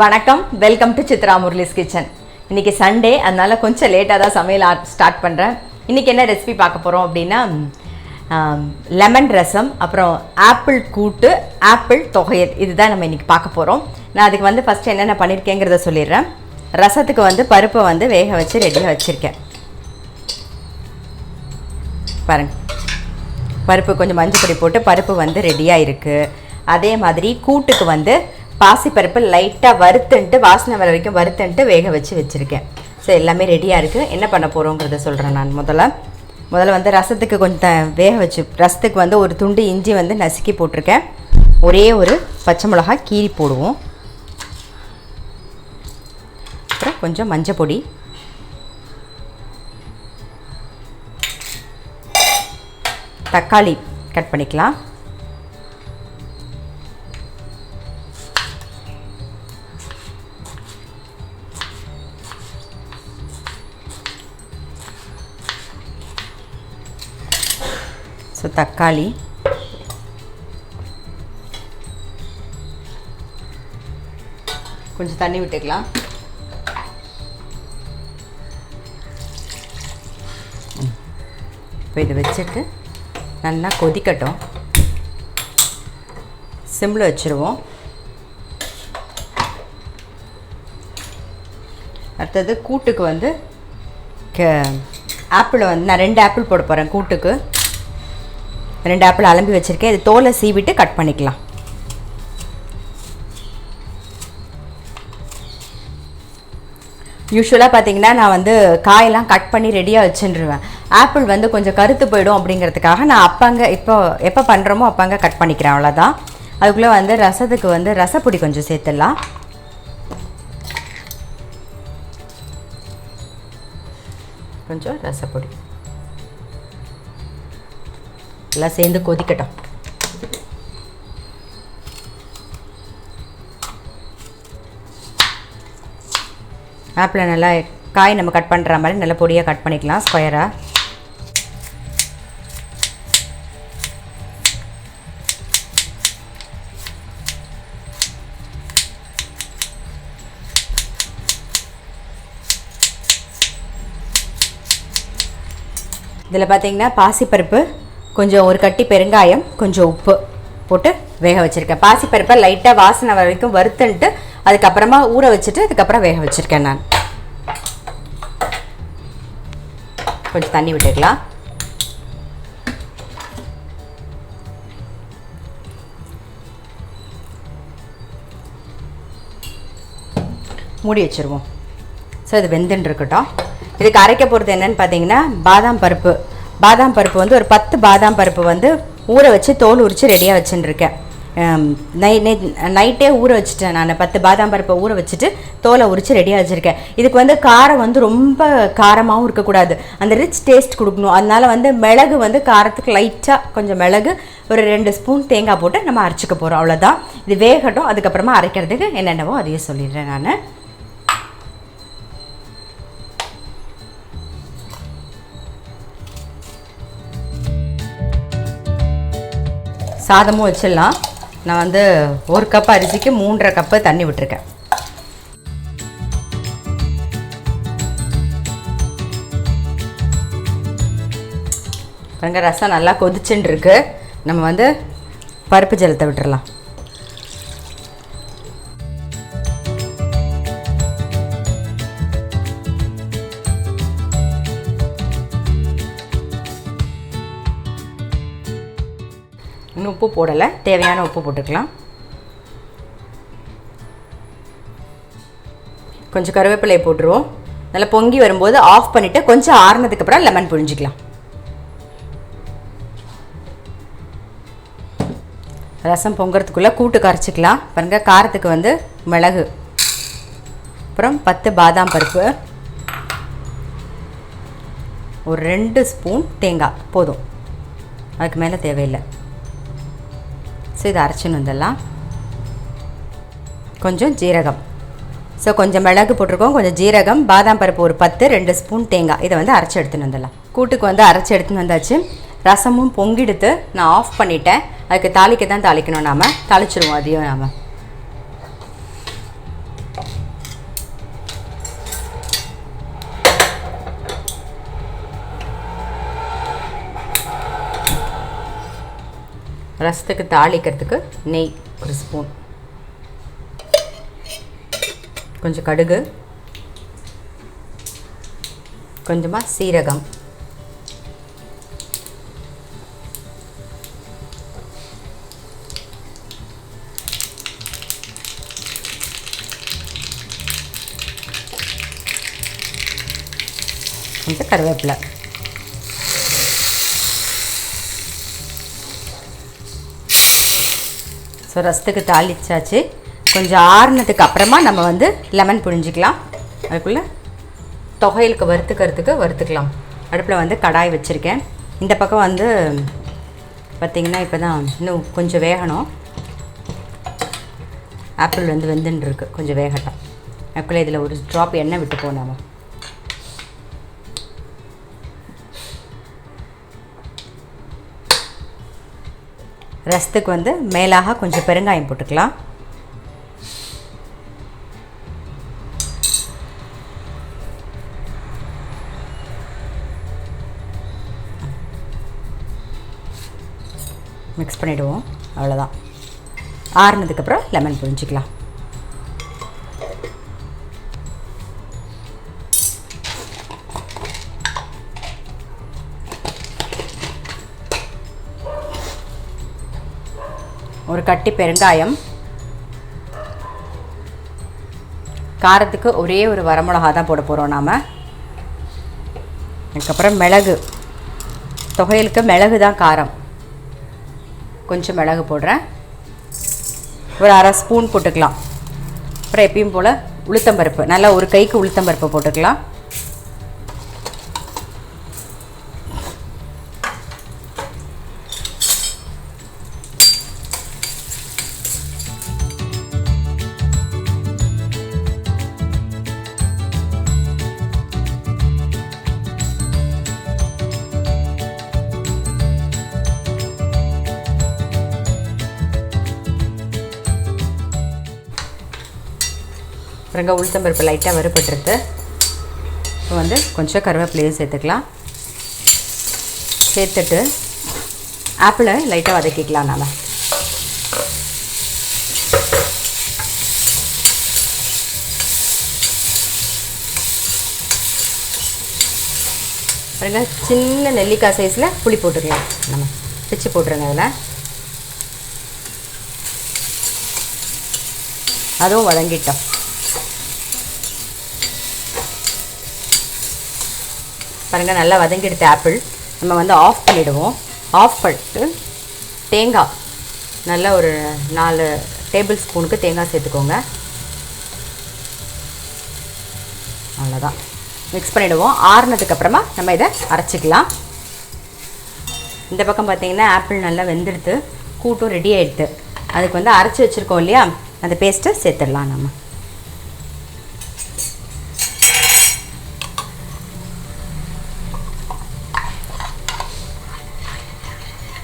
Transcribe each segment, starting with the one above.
வணக்கம், welcome to Chitra Murali's kitchen. இன்றைக்கி Sunday, அதனால் கொஞ்சம் லேட்டாக தான் சமையல் ஸ்டார்ட் பண்ணுறேன். இன்றைக்கி என்ன ரெசிபி பார்க்க போகிறோம் அப்படின்னா, லெமன் ரசம், அப்புறம் ஆப்பிள் கூட்டு, ஆப்பிள் தொகையல், இதுதான் நம்ம இன்றைக்கி பார்க்க போகிறோம். நான் அதுக்கு வந்து ஃபஸ்ட்டு என்னென்ன பண்ணியிருக்கேங்கிறத சொல்லிடுறேன். ரசத்துக்கு வந்து பருப்பை வந்து வேக வச்சு ரெடியாக வச்சுருக்கேன். பாருங்கள், பருப்பு கொஞ்சம் மஞ்சள் பொடி போட்டு பருப்பு வந்து ரெடியாக இருக்குது. அதே மாதிரி கூட்டுக்கு வந்து பாசிப்பருப்பு லைட்டாக வறுத்துன்ட்டு வாசனை வர வரைக்கும் வறுத்துன்ட்டு வேக வச்சு வச்சுருக்கேன். ஸோ எல்லாமே ரெடியாக இருக்குது. என்ன பண்ண போகிறோங்கிறத சொல்கிறேன். நான் முதல்ல வந்து ரசத்துக்கு கொஞ்சம் வேக வச்சு, ரசத்துக்கு வந்து ஒரு துண்டு இஞ்சி வந்து நசுக்கி போட்டிருக்கேன். ஒரே ஒரு பச்சை மிளகாய் கீரி போடுவோம். அப்புறம் கொஞ்சம் மஞ்சள் பொடி, தக்காளி கட் பண்ணிக்கலாம். ஸோ தக்காளி, கொஞ்சம் தண்ணி விட்டுக்கலாம். இப்போ இதை வச்சுட்டு நல்லா கொதிக்கட்டும். சிம்மில் வச்சுருவோம். அடுத்தது கூட்டுக்கு வந்து ஆப்பிளை வந்து நான் 2 ஆப்பிள் போட போகிறேன். கூட்டுக்கு 2 ஆப்பிள் அலம்பி வச்சுருக்கேன். இது தோலை சீவிட்டு கட் பண்ணிக்கலாம். யூஸ்வலாக பார்த்தீங்கன்னா நான் வந்து காயெல்லாம் கட் பண்ணி ரெடியாக வச்சுருவேன். ஆப்பிள் வந்து கொஞ்சம் கருத்து போயிடும் அப்படிங்கிறதுக்காக நான் எப்போ பண்ணுறோமோ அப்போங்க கட் பண்ணிக்கிறேன். அவ்வளோதான். அதுக்குள்ளே வந்து ரசத்துக்கு வந்து ரசப்பொடி கொஞ்சம் சேர்த்துடலாம். கொஞ்சம் ரசப்பொடி எல்லாம் சேர்ந்து கொதிக்கட்டும். ஆப்பிளை நல்லா காய் நம்ம கட் பண்ணுற மாதிரி நல்லா பொடியாக கட் பண்ணிக்கலாம், ஸ்கொயராக. இதில் பார்த்தீங்கன்னா பாசிப்பருப்பு, கொஞ்சம் ஒரு கட்டி பெருங்காயம், கொஞ்சம் உப்பு போட்டு வேக வச்சுருக்கேன். பாசிப்பருப்பை லைட்டாக வாசனை வரைக்கும் வறுத்துன்ட்டு அதுக்கப்புறமா ஊற வச்சுட்டு அதுக்கப்புறம் வேக வச்சுருக்கேன். நான் கொஞ்சம் தண்ணி விட்டுக்கலாம். மூடி வச்சுருவோம். ஸோ இது வெந்துன்னு இருக்கட்டும். இதுக்கு அரைக்க போகிறது என்னென்னு பார்த்தீங்கன்னா, பாதாம் பருப்பு வந்து ஒரு 10 பாதாம் பருப்பு வந்து ஊற வச்சு தோல் உரித்து ரெடியாக வச்சுட்டுருக்கேன். நைட்டே ஊற வச்சுட்டேன். நான் 10 பாதாம் பருப்பை ஊற வச்சுட்டு தோலை உரித்து ரெடியாக வச்சுருக்கேன். இதுக்கு வந்து காரம் வந்து ரொம்ப காரமாகவும் இருக்கக்கூடாது, அந்த ரிச் டேஸ்ட் கொடுக்கணும். அதனால் வந்து மிளகு வந்து காரத்துக்கு லைட்டாக கொஞ்சம் மிளகு, ஒரு 2 ஸ்பூன் தேங்காய் போட்டு நம்ம அரைச்சிக்க போகிறோம். அவ்வளோதான். இது வேகட்டும். அதுக்கப்புறமா அரைக்கிறதுக்கு என்னென்னவோ அதையே சொல்லிடுறேன். நான் சாதமும் வச்சிடலாம். நான் வந்து 1 கப் அரிசிக்கு 3.5 கப்பு தண்ணி விட்டுருக்கேன். பாருங்க, ரசம் நல்லா கொதிச்சுன்னு இருக்கு. நம்ம வந்து பருப்பு ஜலத்தை விட்டுடலாம். இன்னும் உப்பு போடலை, தேவையான உப்பு போட்டுக்கலாம். கொஞ்சம் கருவேப்பிலையை போட்டுருவோம். நல்லா பொங்கி வரும்போது ஆஃப் பண்ணிவிட்டு கொஞ்சம் ஆறுனதுக்கப்புறம் லெமன் புழிஞ்சிக்கலாம். ரசம் பொங்குறதுக்குள்ளே கூட்டு கரைச்சிக்கலாம். பாருங்கள், காரத்துக்கு வந்து மிளகு, அப்புறம் 10 பாதாம் பருப்பு, ஒரு 2 ஸ்பூன் தேங்காய் போதும், அதுக்கு மேலே தேவையில்லை. ஸோ இதை அரைச்சின்னு வந்துடலாம். கொஞ்சம் ஜீரகம், ஸோ கொஞ்சம் மிளகு போட்டிருக்கோம், கொஞ்சம் ஜீரகம், பாதாம் பருப்பு ஒரு 10, 2 ஸ்பூன் தேங்காய், இதை வந்து அரைச்சி எடுத்துன்னு வந்துடலாம். கூட்டுக்கு வந்து அரைச்சி எடுத்துன்னு வந்தாச்சு. ரசமும் பொங்கிடுத்து நான் ஆஃப் பண்ணிட்டேன். அதுக்கு தாளிக்க தான் தாளிக்கணும், நாம் தாளிச்சிருவோம் அதையும். நாம் ரசத்துக்கு தாளிக்கிறதுக்கு நெய் ஒரு ஸ்பூன், கொஞ்சம் கடுகு, கொஞ்சமாக சீரகம், கொஞ்சம் கருவேப்பிலை. ஸோ ரசத்துக்கு தாளிச்சாச்சு. கொஞ்சம் ஆறுனதுக்கு அப்புறமா நம்ம வந்து லெமன் புழிஞ்சிக்கலாம். அதுக்குள்ளே தொகையலுக்கு வறுத்துக்கலாம். அடுப்பில் வந்து கடாய் வச்சுருக்கேன். இந்த பக்கம் வந்து பார்த்திங்கன்னா இப்போ தான் இன்னும் கொஞ்சம் வேகணும். ஆப்பிள் வந்து வெந்துன்னு இருக்குது, கொஞ்சம் வேகட்டும். அதுக்குள்ளே இதில் ஒரு ட்ராப் எண்ணெய் விட்டு போனாமா. ரசத்துக்கு வந்து மேலாக கொஞ்சம் பெருங்காயம் போட்டுக்கலாம். மிக்ஸ் பண்ணிவிடுவோம். அவ்வளோதான். ஆறுனதுக்கப்புறம் லெமன் புழிஞ்சிக்கலாம். ஒரு கட்டி பெருங்காயம், காரத்துக்கு ஒரே ஒரு வரமிளகா தான் போட போகிறோம் நாம். அதுக்கப்புறம் மிளகு, தொகையலுக்கு மிளகு தான் காரம், கொஞ்சம் மிளகு போடுறேன். ஒரு அரை ஸ்பூன் போட்டுக்கலாம். அப்புறம் எப்பயும் போல் உளுத்தம்பருப்பு, நல்லா ஒரு கைக்கு உளுத்தம்பருப்பு போட்டுக்கலாம். அப்புறங்க உளுத்தம்பருப்பு லைட்டாக வறுபட்டுருது. இப்போ வந்து கொஞ்சம் கருவேப்பிலையும் சேர்த்துக்கலாம். சேர்த்துட்டு ஆப்பிளை லைட்டாக வதக்கிக்கலாம். நாம் பாருங்க, சின்ன நெல்லிக்காய் சைஸில் புளி போட்டுக்கலாம். நம்ம பிச்சு போட்டுருங்க. அதில் அதுவும் வதங்கிட்டோம். பாருங்கள், நல்லா வதங்கிடுது ஆப்பிள். நம்ம வந்து ஆஃப் பண்ணிவிடுவோம். ஆஃப் பண்ணிட்டு தேங்காய் நல்லா ஒரு 4 டேபிள் ஸ்பூனுக்கு தேங்காய் சேர்த்துக்கோங்க. அவ்வளோதான். மிக்ஸ் பண்ணிவிடுவோம். ஆறுனதுக்கப்புறமா நம்ம இதை அரைச்சிக்கலாம். இந்த பக்கம் பார்த்திங்கன்னா ஆப்பிள் நல்லா வெந்துடுத்து, கூட்டும் ரெடி ஆகிடுது. அதுக்கு வந்து அரைச்சி வச்சுருக்கோம் இல்லையா, அந்த பேஸ்ட்டை சேர்த்துடலாம். நம்ம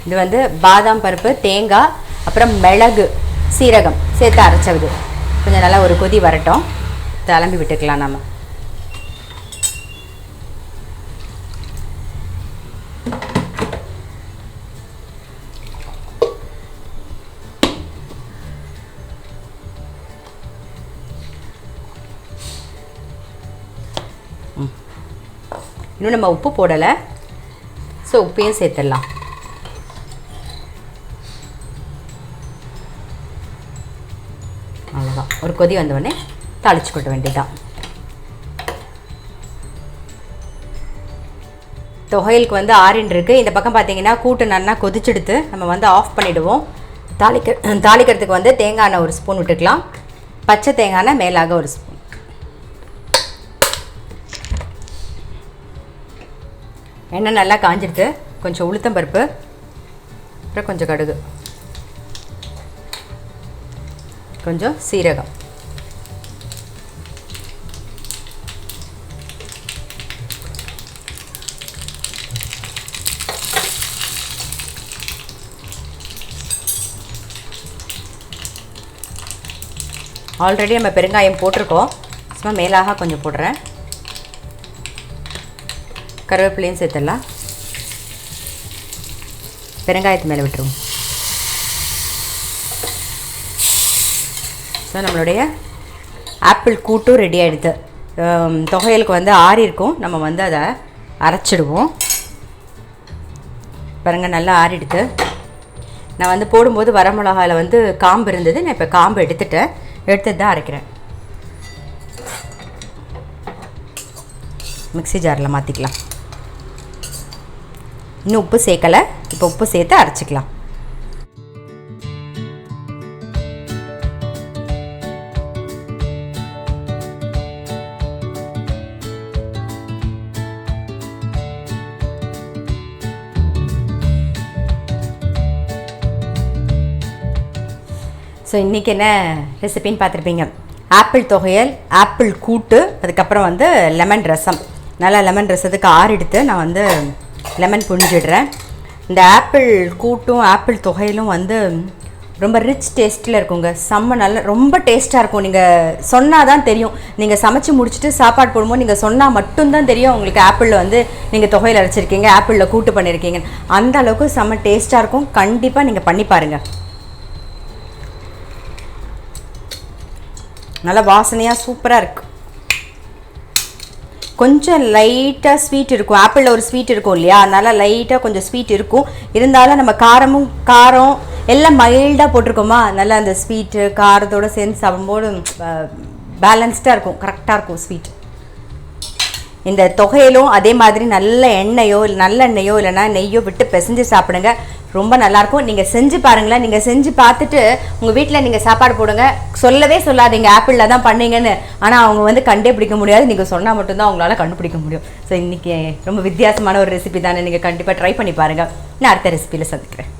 இது வந்து பாதாம் பருப்பு, தேங்காய், அப்புறம் மிளகு, சீரகம் சேர்த்து அரைச்சது. கொஞ்சம் நல்லா ஒரு கொதி வரட்டும், கிளம்பி விட்டுக்கலாம். நம்ம இன்னும் நம்ம உப்பு போடலை, ஸோ உப்பையும் சேர்த்துடலாம். அவ்வளோதான். ஒரு கொதி வந்தவுடனே தாளிச்சு கொட்ட வேண்டியதுதான். தொகையலுக்கு வந்து ஆறின் இருக்குது. இந்த பக்கம் பார்த்தீங்கன்னா கூட்டு நல்லா கொதிச்செடுத்து நம்ம வந்து ஆஃப் பண்ணிவிடுவோம். தாளிக்கிறதுக்கு வந்து தேங்காய் எண்ணெய் ஒரு ஸ்பூன் விட்டுக்கலாம். பச்சை தேங்காய் எண்ணெய் மேலாக ஒரு ஸ்பூன். எண்ணெய் நல்லா காஞ்சிடுது. கொஞ்சம் உளுத்தம்பருப்பு, அப்புறம் கொஞ்சம் கடுகு, கொஞ்சம் சீரகம், ஆல்ரெடி நம்ம பெருங்காயம் போட்டிருக்கோம். சும்மா மேலாக கொஞ்சம் போடுறேன். கருவேப்பிலையும் சேர்த்துடலாம். பெருங்காயத்து மேலே விட்டுருவோம். ஸோ நம்மளுடைய ஆப்பிள் கூட்டும் ரெடி ஆகிடுது. தொகையலுக்கு வந்து ஆறி இருக்கும், நம்ம வந்து அதை அரைச்சிடுவோம். பாருங்கள் நல்லா ஆறிடுது. நான் வந்து போடும்போது வரமிளகாயில் வந்து காம்பு இருந்தது, நான் இப்போ காம்பு எடுத்துட்டு தான் அரைக்கிறேன். மிக்ஸி ஜாரில் மாற்றிக்கலாம். இன்னும் உப்பு சேர்க்கலை, இப்போ உப்பு சேர்த்து அரைச்சிக்கலாம். ஸோ இன்றைக்கி என்ன ரெசிபின்னு பார்த்துருப்பீங்க. ஆப்பிள் தொகையல், ஆப்பிள் கூட்டு, அதுக்கப்புறம் வந்து லெமன் ரசம். நல்லா லெமன் ரசத்துக்கு ஆறெடுத்து நான் வந்து லெமன் புழிஞ்சிடுறேன். இந்த ஆப்பிள் கூட்டும் ஆப்பிள் தொகையிலும் வந்து ரொம்ப ரிச் டேஸ்ட்டில் இருக்குங்க. செம்ம நல்ல ரொம்ப டேஸ்ட்டாக இருக்கும். நீங்கள் சொன்னால் தான் தெரியும். நீங்கள் சமைச்சு முடிச்சுட்டு சாப்பாடு போடும்போது நீங்கள் சொன்னால் மட்டும்தான் தெரியும் உங்களுக்கு ஆப்பிளில் வந்து நீங்கள் தொகையில் அரைச்சிருக்கீங்க, ஆப்பிளில் கூட்டு பண்ணியிருக்கீங்க. அந்த அளவுக்கு செம்ம டேஸ்ட்டாக இருக்கும். கண்டிப்பாக நீங்கள் பண்ணி பாருங்கள். நல்லா வாசனையாக சூப்பராக இருக்குது. கொஞ்சம் லைட்டாக ஸ்வீட் இருக்கும், ஆப்பிளில் ஒரு ஸ்வீட் இருக்கும் இல்லையா, அதனால் லைட்டாக கொஞ்சம் ஸ்வீட் இருக்கும். இருந்தாலும் நம்ம காரம் எல்லாம் மைல்டாக போட்டிருக்கோமா, நல்லா அந்த ஸ்வீட்டு காரத்தோடு சேர்ந்து சாப்பிடும்போது பேலன்ஸ்டாக இருக்கும், கரெக்டாக இருக்கும் ஸ்வீட். இந்த தொகையிலும் அதே மாதிரி நல்ல எண்ணெயோ இல்லை நல்லெண்ணெயோ இல்லைனா நெய்யோ விட்டு பிசைஞ்சு சாப்பிடுங்க, ரொம்ப நல்லாயிருக்கும். நீங்கள் செஞ்சு பாருங்களேன். நீங்கள் செஞ்சு பார்த்துட்டு உங்கள் வீட்டில் நீங்கள் சாப்பாடு போடுங்க. சொல்லவே சொல்லாதீங்க ஆப்பிளில் தான் பண்ணீங்கன்னு. ஆனால் அவங்க வந்து கண்டுபிடிக்க முடியாது, நீங்கள் சொன்னால் மட்டும்தான் அவங்களால கண்டுபிடிக்க முடியும். ஸோ இன்றைக்கி ரொம்ப வித்தியாசமான ஒரு ரெசிபி தானே, நீங்கள் கண்டிப்பாக ட்ரை பண்ணி பாருங்கள். நான் அடுத்த ரெசிபியில் சந்திக்கிறேன்.